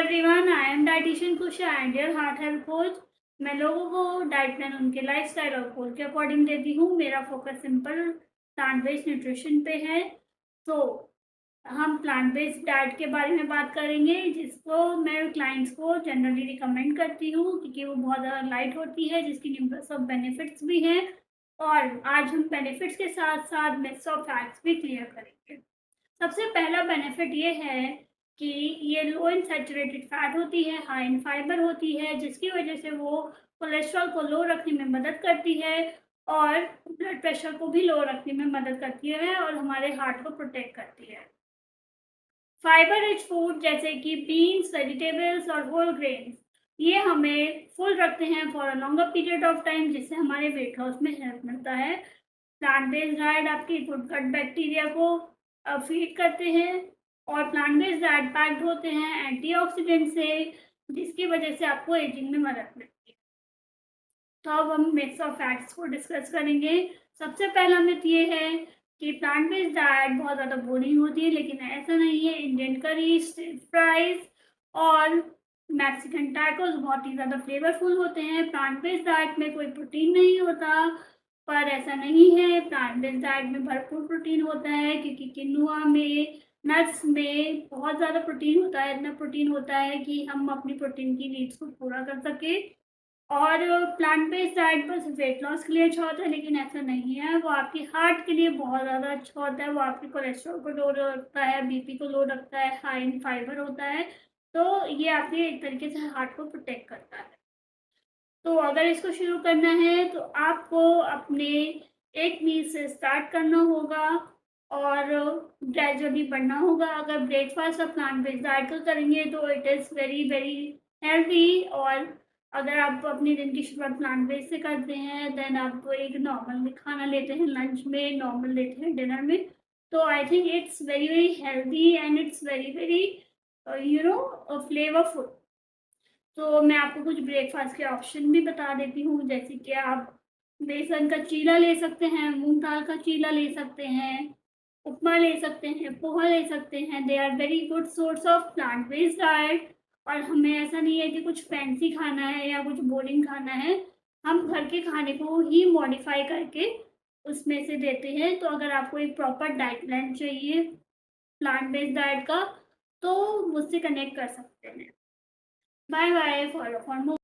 Everyone, I am dietitian Kusha and your heart health coach. मैं लोगों को डाइट प्लान उनके लाइफस्टाइल और गोल के अकॉर्डिंग देती हूँ। मेरा focus simple plant based nutrition पे है। तो हम प्लांट बेस्ड डाइट के बारे में बात करेंगे, जिसको मैं क्लाइंट्स को जनरली रिकमेंड करती हूँ क्योंकि वो बहुत ज़्यादा लाइट होती है, जिसकी न्यूमरस ऑफ बेनिफिट्स भी हैं। और आज हम बेनिफिट्स के साथ साथ मिथ्स और फैक्ट्स भी क्लियर करेंगे। सबसे पहला बेनिफिट ये है कि ये लो इन सैचुरेटेड फैट होती है, हाई इन फाइबर होती है, जिसकी वजह से वो कोलेस्ट्रॉल को लो रखने में मदद करती है और ब्लड प्रेशर को भी लो रखने में मदद करती है और हमारे हार्ट को प्रोटेक्ट करती है। फाइबर रिच फूड जैसे कि बीन्स, वेजिटेबल्स और होल ग्रेन्स, ये हमें फुल रखते हैं for a longer period of time, जिससे हमारे वेट लॉस में हेल्प मिलता है। प्लांट बेस्ड डाइट आपकी गुड गट बैक्टीरिया को फीड करते हैं और प्लांट बेस्ड डाइट पैक्ड होते हैं एंटीऑक्सीडेंट से, जिसकी वजह से आपको एजिंग में मदद मिलती है। तो अब हम मिथ्स और फैक्ट्स को डिस्कस करेंगे। सबसे पहला मिथ ये है कि प्लांट बेस्ड डाइट बहुत ज़्यादा बोरिंग होती है, लेकिन ऐसा नहीं है। इंडियन करी, फ्राइज और मैक्सिकन टैकोस बहुत ही ज़्यादा फ्लेवरफुल होते हैं। प्लांट बेस्ड डाइट में कोई प्रोटीन नहीं होता, पर ऐसा नहीं है। प्लांट बेस्ड डाइट में भरपूर प्रोटीन होता है क्योंकि किनुआ में, नट्स में बहुत ज़्यादा प्रोटीन होता है। इतना प्रोटीन होता है कि हम अपनी प्रोटीन की नीड्स को पूरा कर सकें। और प्लांट बेस्ड डाइट बस वेट लॉस के लिए अच्छा होता है, लेकिन ऐसा नहीं है। वो आपकी हार्ट के लिए बहुत ज़्यादा अच्छा होता है। वो आपके कोलेस्ट्रॉल को लो रखता है, बीपी को लो रखता है, हाई इन फाइबर होता है। तो ये आपके एक तरीके से हार्ट को प्रोटेक्ट करता है। तो अगर इसको शुरू करना है तो आपको अपने एक मील से स्टार्ट करना होगा और ग्रेजुअली बढ़ना होगा। अगर ब्रेकफास्ट और प्लांट बेस्ड डाइट को करेंगे तो it is very very healthy. और अगर आप अपने दिन की शुरुआत प्लांट बेस्ड से करते हैं, देन आप एक नॉर्मल खाना लेते हैं लंच में, नॉर्मल लेते हैं डिनर में, तो I think it's very very healthy and it's very very flavourful. तो मैं आपको कुछ ब्रेकफास्ट के ऑप्शन भी बता देती हूँ, जैसे कि आप बेसन का चीला ले सकते हैं, मूंग दाल का चीला ले सकते हैं, उपमा ले सकते हैं, पोहा ले सकते हैं। They are very good source of plant based diet. और हमें ऐसा नहीं है कि कुछ फैंसी खाना है या कुछ बोरिंग खाना है। हम घर के खाने को ही मॉडिफाई करके उसमें से देते हैं। तो अगर आपको एक प्रॉपर डाइट प्लान चाहिए प्लांट बेस्ड डाइट का, तो मुझसे कनेक्ट कर सकते हैं। Bye bye, follow for more.